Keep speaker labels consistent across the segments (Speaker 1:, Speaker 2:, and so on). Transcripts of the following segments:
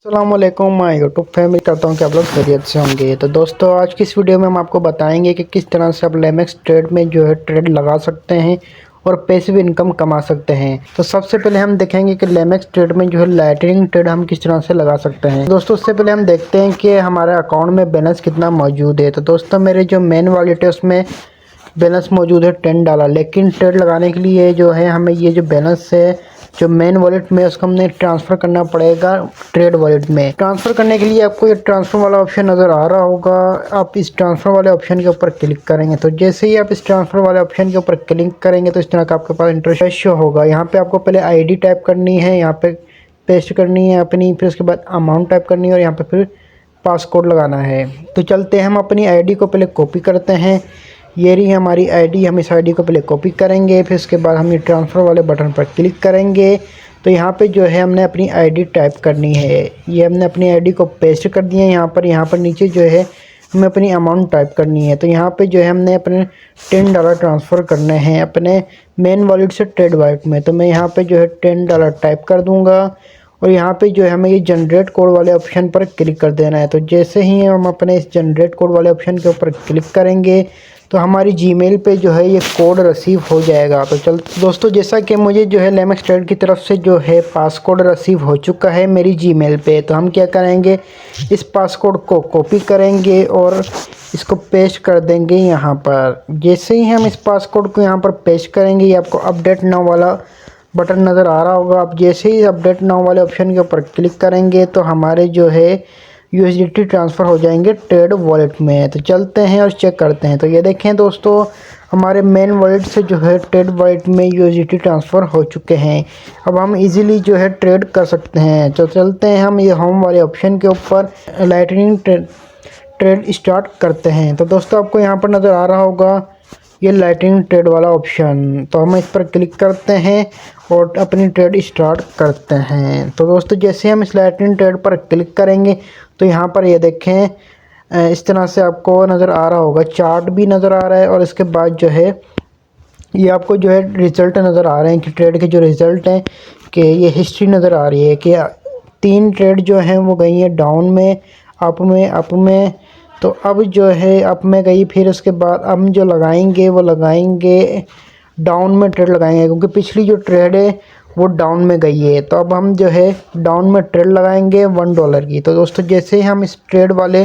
Speaker 1: अस्सलामुअलैकुम my YouTube family, करता हूँ कि आप लोग खैरियत से होंगे। तो दोस्तों, आज की इस वीडियो में हम आपको बताएंगे कि किस तरह से आप लेमेक्स ट्रेड में जो है ट्रेड लगा सकते हैं और पैसिव इनकम कमा सकते हैं। तो सबसे पहले हम देखेंगे कि लेमेक्स ट्रेड में जो है लाइटनिंग ट्रेड हम किस तरह से लगा सकते हैं। दोस्तों, उससे पहले हम देखते हैं कि हमारे अकाउंट में बैलेंस कितना मौजूद है। तो दोस्तों, मेरे जो मेन वॉलेट है उसमें बैलेंस मौजूद है $10, लेकिन ट्रेड लगाने के लिए जो है हमें ये जो बैलेंस है जो मेन वॉलेट में उसको हमने ट्रांसफ़र करना पड़ेगा ट्रेड वॉलेट में। ट्रांसफ़र करने के लिए आपको ये ट्रांसफ़र वाला ऑप्शन नज़र आ रहा होगा। आप इस ट्रांसफ़र वाले ऑप्शन के ऊपर क्लिक करेंगे तो जैसे ही आप इस ट्रांसफ़र वाले ऑप्शन के ऊपर क्लिक करेंगे तो इस तरह का आपके पास इंटरफेस शो होगा। यहाँ पे आपको पहले आईडी टाइप करनी है, यहाँ पे पेस्ट करनी है अपनी, फिर उसके बाद अमाउंट टाइप करनी है और यहाँ पे फिर पासकोड लगाना है। तो चलते हैं, हम अपनी आईडी को पहले कॉपी करते हैं। ये रही हमारी आईडी। हम इस आईडी को पहले कॉपी करेंगे, फिर उसके बाद हम ये ट्रांसफ़र वाले बटन पर क्लिक करेंगे। तो यहाँ पे जो है हमने अपनी आईडी टाइप करनी है। ये हमने अपनी आईडी को पेस्ट कर दिया है यहाँ पर नीचे जो है हमें अपनी अमाउंट टाइप करनी है। तो यहाँ पे जो है हमने अपने $10 ट्रांसफ़र करने हैं अपने मेन वॉलेट से ट्रेड वॉलेट में। तो मैं यहाँ पे जो है $10 टाइप कर दूँगा और यहाँ पे जो है हमें ये जनरेट कोड वाले ऑप्शन पर क्लिक कर देना है। तो जैसे ही हम अपने इस जनरेट कोड वाले ऑप्शन के ऊपर क्लिक करेंगे तो हमारी जीमेल पे जो है ये कोड रिसीव हो जाएगा। तो चल दोस्तों, जैसा कि मुझे जो है लेमेक्स ट्रेड की तरफ से जो है पासकोड रिसीव हो चुका है मेरी जीमेल पे, तो हम क्या करेंगे, इस पासकोड को कॉपी करेंगे और इसको पेस्ट कर देंगे यहाँ पर। जैसे ही हम इस पासकोड को यहाँ पर पेस्ट करेंगे, ये आपको अपडेट नाउ वाला बटन नज़र आ रहा होगा। आप जैसे ही अपडेट नाउ वाले ऑप्शन के ऊपर क्लिक करेंगे तो हमारे जो है USDT ट्रांसफ़र हो जाएंगे ट्रेड वॉलेट में। तो चलते हैं और चेक करते हैं। तो ये देखें दोस्तों, हमारे मेन वॉलेट से जो है ट्रेड वॉलेट में USDT ट्रांसफ़र हो चुके हैं। अब हम इजीली जो है ट्रेड कर सकते हैं। तो चलते हैं, हम ये होम वाले ऑप्शन के ऊपर लाइटनिंग ट्रेड स्टार्ट करते हैं। तो दोस्तों, आपको यहाँ पर नज़र आ रहा होगा ये लाइटनिंग ट्रेड वाला ऑप्शन। तो हम इस पर क्लिक करते हैं और अपनी ट्रेड स्टार्ट करते हैं। तो दोस्तों, जैसे हम इस लाइटनिंग ट्रेड पर क्लिक करेंगे तो यहाँ पर ये देखें इस तरह से आपको नज़र आ रहा होगा, चार्ट भी नज़र आ रहा है और इसके बाद जो है ये आपको जो है रिज़ल्ट नज़र आ रहे हैं कि ट्रेड के जो रिज़ल्ट हैं कि ये हिस्ट्री नज़र आ रही है कि 3 ट्रेड जो हैं वो गई हैं डाउन में, अप में। तो अब जो है अप में गई, फिर उसके बाद हम जो लगाएंगे वो लगाएंगे डाउन में ट्रेड लगाएंगे, क्योंकि पिछली जो ट्रेड है वो डाउन में गई है। तो अब हम जो है डाउन में ट्रेड लगाएंगे $1 की। तो दोस्तों, जैसे ही हम इस ट्रेड वाले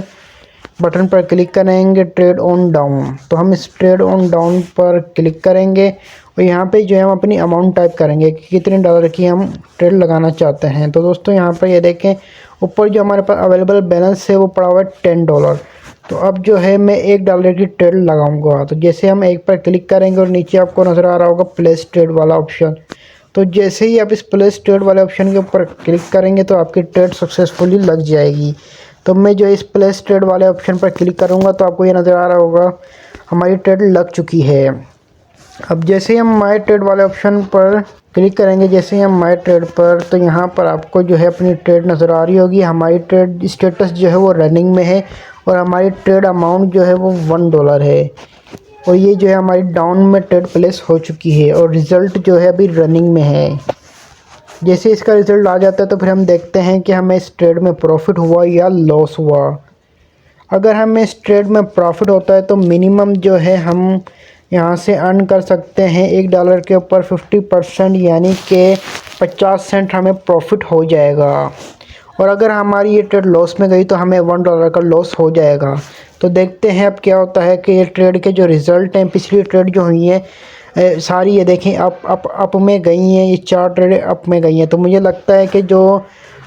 Speaker 1: बटन पर क्लिक करेंगे ट्रेड ऑन डाउन, तो हम इस ट्रेड ऑन डाउन पर क्लिक करेंगे और यहाँ पे जो है हम अपनी अमाउंट टाइप करेंगे कि कितने डॉलर की हम ट्रेड लगाना चाहते हैं। तो दोस्तों, यहाँ पर ये देखें ऊपर जो हमारे पास अवेलेबल बैलेंस है वो पड़ा हुआ है $10। तो अब जो है मैं $1 की ट्रेड लगाऊंगा। तो जैसे हम एक पर क्लिक करेंगे और नीचे आपको नज़र आ रहा होगा प्लेस ट्रेड वाला ऑप्शन। तो जैसे ही आप इस प्लेस ट्रेड वाले ऑप्शन के ऊपर क्लिक करेंगे तो आपकी ट्रेड सक्सेसफुली लग जाएगी। तो मैं जो इस प्लेस ट्रेड वाले ऑप्शन पर क्लिक करूंगा तो आपको ये नज़र आ रहा होगा हमारी ट्रेड लग चुकी है। अब जैसे ही हम माई ट्रेड वाले ऑप्शन पर क्लिक करेंगे, जैसे ही हम माई ट्रेड पर, तो यहाँ पर आपको जो है अपनी ट्रेड नज़र आ रही होगी। हमारी ट्रेड स्टेटस जो है वो रनिंग में है और हमारी ट्रेड अमाउंट जो है वो $1 है और ये जो है हमारी डाउन में ट्रेड प्लेस हो चुकी है और रिज़ल्ट जो है अभी रनिंग में है। जैसे इसका रिज़ल्ट आ जाता है तो फिर हम देखते हैं कि हमें इस ट्रेड में प्रॉफिट हुआ या लॉस हुआ। अगर हमें इस ट्रेड में प्रॉफिट होता है तो मिनिमम जो है हम यहाँ से अर्न कर सकते हैं $1 के ऊपर 50%, यानी कि 50 सेंट हमें प्रॉफिट हो जाएगा। और अगर हमारी ये ट्रेड लॉस में गई तो हमें $1 का लॉस हो जाएगा। तो देखते हैं अब क्या होता है कि ये ट्रेड के जो रिज़ल्ट हैं, पिछली ट्रेड जो हुई हैं सारी ये देखें अप में गई हैं। ये 4 ट्रेड अप में गई हैं। तो मुझे लगता है कि जो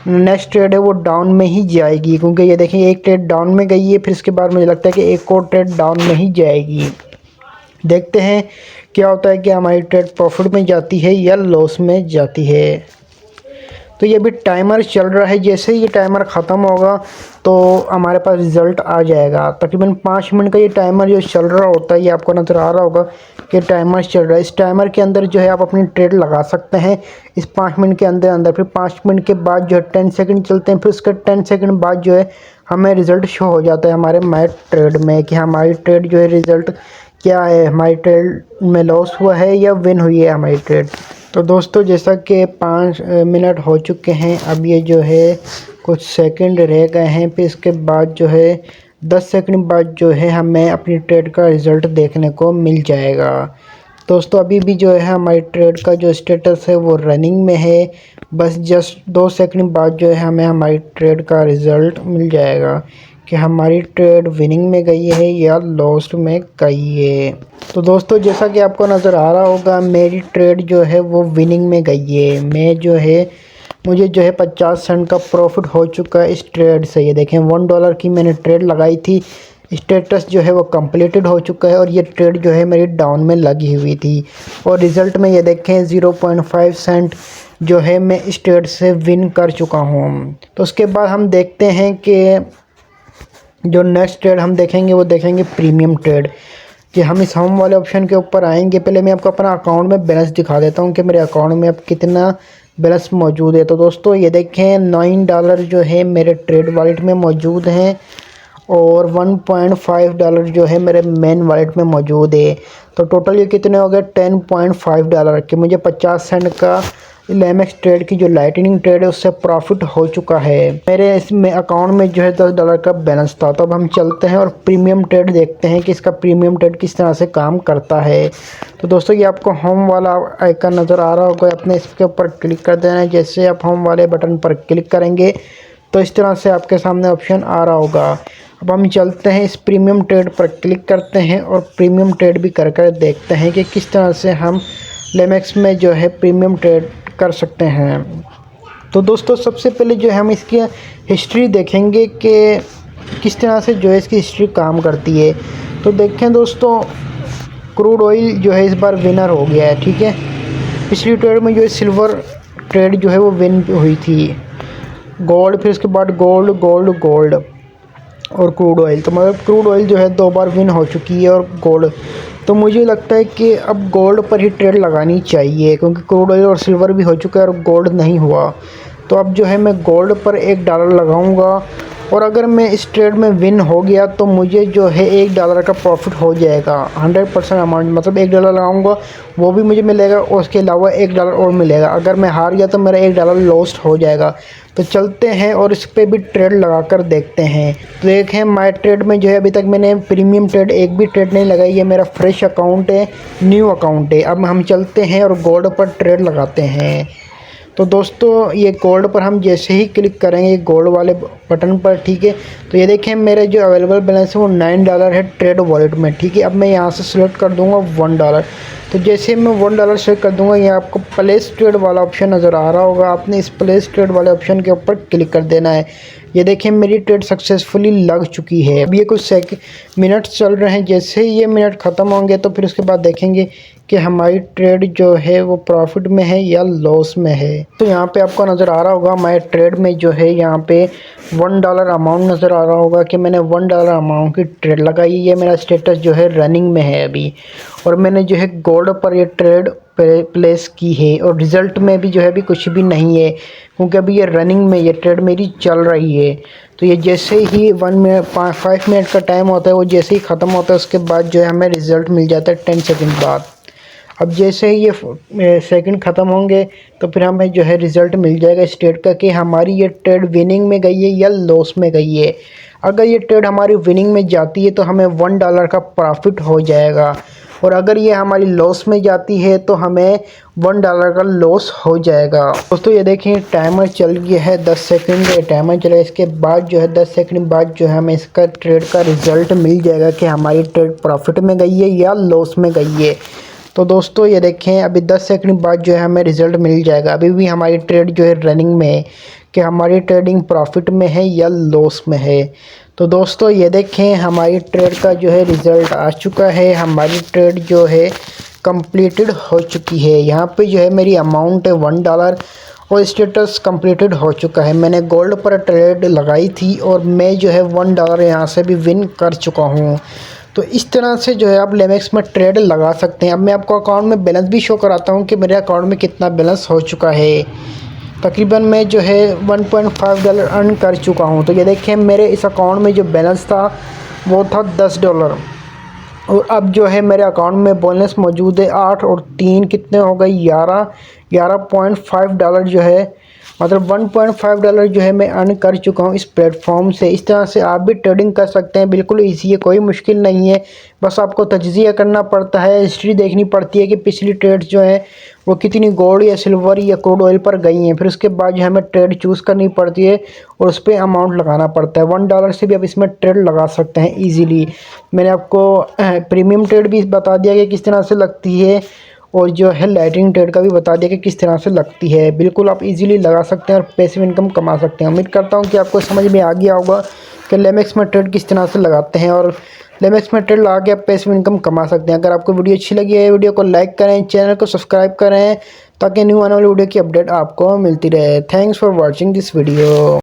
Speaker 1: नेक्स्ट ट्रेड है वो डाउन में ही जाएगी, क्योंकि ये देखें एक ट्रेड डाउन में गई है, फिर इसके बाद मुझे लगता है कि एक और ट्रेड डाउन में ही जाएगी। देखते हैं क्या होता है कि हमारी ट्रेड प्रॉफिट में जाती है या लॉस में जाती है। तो ये अभी टाइमर चल रहा है। जैसे ही ये टाइमर ख़त्म होगा तो हमारे पास रिज़ल्ट आ जाएगा। तकरीबन 5 मिनट का ये टाइमर जो चल रहा होता है, ये आपको नज़र आ रहा होगा कि टाइमर चल रहा है। इस टाइमर के अंदर जो है आप अपनी ट्रेड लगा सकते हैं इस 5 मिनट के अंदर। फिर 5 मिनट के बाद जो है 10 सेकंड चलते हैं, फिर उसके 10 सेकंड बाद जो है हमें रिज़ल्ट शो हो जाता है हमारे माई ट्रेड में कि हमारी ट्रेड जो है रिज़ल्ट क्या है, हमारी ट्रेड में लॉस हुआ है या विन हुई है हमारी ट्रेड। तो दोस्तों जैसा कि 5 मिनट हो चुके हैं, अब ये जो है कुछ सेकंड रह गए हैं, फिर इसके बाद जो है 10 सेकंड बाद जो है हमें अपनी ट्रेड का रिज़ल्ट देखने को मिल जाएगा। दोस्तों अभी भी जो है हमारी ट्रेड का जो स्टेटस है वो रनिंग में है। बस जस्ट 2 सेकंड बाद जो है हमें हमारी ट्रेड का रिज़ल्ट मिल जाएगा कि हमारी ट्रेड विनिंग में गई है या लॉस्ट में गई है। तो दोस्तों जैसा कि आपको नज़र आ रहा होगा, मेरी ट्रेड जो है वो विनिंग में गई है। मुझे जो है 50 सेंट का प्रॉफिट हो चुका है इस ट्रेड से। ये देखें $1 की मैंने ट्रेड लगाई थी, स्टेटस जो है वो कंप्लीटेड हो चुका है और ये ट्रेड जो है मेरी डाउन में लगी हुई थी और रिज़ल्ट में ये देखें 0.5 सेंट जो है मैं इस ट्रेड से विन कर चुका हूँ। तो उसके बाद हम देखते हैं कि जो नेक्स्ट ट्रेड हम देखेंगे वो देखेंगे प्रीमियम ट्रेड। कि हम इस होम वाले ऑप्शन के ऊपर आएंगे। पहले मैं आपको अपना अकाउंट में बैलेंस दिखा देता हूँ कि मेरे अकाउंट में अब कितना बैलेंस मौजूद है। तो दोस्तों ये देखें $9 जो है मेरे ट्रेड वॉलेट में मौजूद हैं और $1.5 जो है मेरे मेन वॉलेट में मौजूद है। तो टोटल ये कितने हो गए $10.5 के। मुझे 50 सेंट का लेमेक्स ट्रेड की जो लाइटनिंग ट्रेड है उससे प्रॉफिट हो चुका है। मेरे इसमें अकाउंट में जो है $10 का बैलेंस था। तो अब हम चलते हैं और प्रीमियम ट्रेड देखते हैं कि इसका प्रीमियम ट्रेड किस तरह से काम करता है। तो दोस्तों ये आपको होम वाला आइकन नज़र आ रहा होगा, अपने इसके ऊपर क्लिक कर देना है। जैसे आप होम वाले बटन पर क्लिक करेंगे तो इस तरह से आपके सामने ऑप्शन आ रहा होगा। अब हम चलते हैं इस प्रीमियम ट्रेड पर क्लिक करते हैं और प्रीमियम ट्रेड भी कर देखते हैं कि किस तरह से हम लेमेक्स में जो है प्रीमियम ट्रेड कर सकते हैं। तो दोस्तों सबसे पहले जो है हम इसकी हिस्ट्री देखेंगे कि किस तरह से जो है इसकी हिस्ट्री काम करती है। तो देखें दोस्तों, क्रूड ऑयल जो है इस बार विनर हो गया है, ठीक है। पिछली ट्रेड में जो है सिल्वर ट्रेड जो है वो विन हुई थी, गोल्ड, फिर उसके बाद गोल्ड और क्रूड ऑयल। तो मतलब क्रूड ऑयल जो है 2 बार विन हो चुकी है और गोल्ड। तो मुझे लगता है कि अब गोल्ड पर ही ट्रेड लगानी चाहिए क्योंकि क्रूड ऑयल और सिल्वर भी हो चुका है और गोल्ड नहीं हुआ। तो अब जो है मैं गोल्ड पर $1 लगाऊंगा और अगर मैं इस ट्रेड में विन हो गया तो मुझे जो है $1 का प्रॉफिट हो जाएगा 100% अमाउंट। मतलब $1 लगाऊंगा वो भी मुझे मिलेगा और उसके अलावा $1 और मिलेगा। अगर मैं हार गया तो मेरा $1 लॉस्ट हो जाएगा। तो चलते हैं और इस पर भी ट्रेड लगा कर देखते हैं। तो देखें माय ट्रेड में जो है अभी तक मैंने प्रीमियम ट्रेड एक भी ट्रेड नहीं लगाई है। मेरा फ्रेश अकाउंट है, न्यू अकाउंट है। अब हम चलते हैं और गोल्ड पर ट्रेड लगाते हैं। तो दोस्तों ये गोल्ड पर हम जैसे ही क्लिक करेंगे गोल्ड वाले बटन पर, ठीक है, तो ये देखें मेरे जो अवेलेबल बैलेंस है वो $9 है ट्रेड वॉलेट में, ठीक है। अब मैं यहाँ से सिलेक्ट कर दूँगा $1। तो जैसे मैं $1 सेलेक्ट कर दूँगा, ये आपको प्लेस ट्रेड वाला ऑप्शन नज़र आ रहा होगा। आपने इस प्लेस ट्रेड वाले ऑप्शन के ऊपर क्लिक कर देना है। ये देखिए मेरी ट्रेड सक्सेसफुली लग चुकी है। अब ये कुछ मिनट चल रहे हैं। जैसे ही ये मिनट ख़त्म होंगे तो फिर उसके बाद देखेंगे कि हमारी ट्रेड जो है वो प्रॉफिट में है या लॉस में है। तो यहाँ पे आपको नज़र आ रहा होगा हमारे ट्रेड में जो है यहाँ पे $1 अमाउंट नज़र आ रहा होगा कि मैंने $1 अमाउंट की ट्रेड लगाई। ये मेरा स्टेटस जो है रनिंग में है अभी और मैंने जो है गोल्ड पर ये ट्रेड प्लेस की है और रिज़ल्ट में भी जो है अभी कुछ भी नहीं है क्योंकि अभी ये रनिंग में ये ट्रेड मेरी चल रही है। तो ये जैसे ही 5 मिनट का टाइम होता है वो जैसे ही ख़त्म होता है उसके बाद जो है हमें रिज़ल्ट मिल जाता है 10 सेकंड बाद। अब जैसे ही ये सेकंड ख़त्म होंगे तो फिर हमें जो है रिज़ल्ट मिल जाएगा इस ट्रेड का कि हमारी ये ट्रेड विनिंग में गई है या लॉस में गई है। अगर ये ट्रेड हमारी विनिंग में जाती है तो हमें $1 का प्रॉफिट हो जाएगा और अगर ये हमारी लॉस में जाती है तो हमें $1 का लॉस हो जाएगा। दोस्तों ये देखें टाइमर चल गया है 10 सेकंड टाइमर चला। इसके बाद जो है 10 सेकंड बाद जो है हमें इसका ट्रेड का रिज़ल्ट मिल जाएगा कि हमारी ट्रेड प्रॉफिट में गई है या लॉस में गई है। तो दोस्तों ये देखें अभी 10 सेकंड बाद जो है हमें रिज़ल्ट मिल जाएगा। अभी भी हमारी ट्रेड जो है रनिंग में है कि हमारी ट्रेडिंग प्रॉफिट में है या लॉस में है। तो दोस्तों ये देखें हमारी ट्रेड का जो है रिज़ल्ट आ चुका है। हमारी ट्रेड जो है कंप्लीटेड हो चुकी है। यहाँ पे जो है मेरी अमाउंट है $1 और स्टेटस कंप्लीटेड हो चुका है। मैंने गोल्ड पर ट्रेड लगाई थी और मैं जो है $1 यहाँ से भी विन कर चुका हूँ। तो इस तरह से जो है आप लेमेक्स में ट्रेड लगा सकते हैं। अब मैं आपको अकाउंट में बैलेंस भी शो कराता हूँ कि मेरे अकाउंट में कितना बैलेंस हो चुका है। तकरीबन मैं जो है $1.5 अर्न कर चुका हूँ। तो ये देखें मेरे इस अकाउंट में जो बैलेंस था वो था $10। और अब जो है मेरे अकाउंट में बैलेंस मौजूद है 8 और 3 कितने हो गए 11.5 डॉलर जो है, मतलब 1.5 डॉलर जो है मैं अर्न कर चुका हूँ इस प्लेटफॉर्म से। इस तरह से आप भी ट्रेडिंग कर सकते हैं, बिल्कुल ईजी है, कोई मुश्किल नहीं है। बस आपको तज्ज़िया करना पड़ता है, हिस्ट्री देखनी पड़ती है कि पिछली ट्रेड्स जो हैं वो कितनी गोल्ड या सिल्वर या क्रूड ऑयल पर गई हैं। फिर उसके बाद जो हमें ट्रेड चूज़ करनी पड़ती है और उस पर अमाउंट लगाना पड़ता है। 1 डॉलर से भी आप इसमें ट्रेड लगा सकते हैं ईजीली। मैंने आपको प्रीमियम ट्रेड भी बता दिया कि किस तरह से लगती है, और जो है लाइटिंग ट्रेड का भी बता दिया कि किस तरह से लगती है। बिल्कुल आप इजीली लगा सकते हैं और पैसिव इनकम कमा सकते हैं। उम्मीद करता हूँ कि आपको समझ में आ गया होगा कि लेमेक्स में ट्रेड किस तरह से लगाते हैं, और लेमेक्स में ट्रेड लगा के आप पैसिव इनकम कमा सकते हैं। अगर आपको वीडियो अच्छी लगी है, वीडियो को लाइक करें, चैनल को सब्सक्राइब करें ताकि न्यू आने वाली वीडियो की अपडेट आपको मिलती रहे। Thanks for watching this video.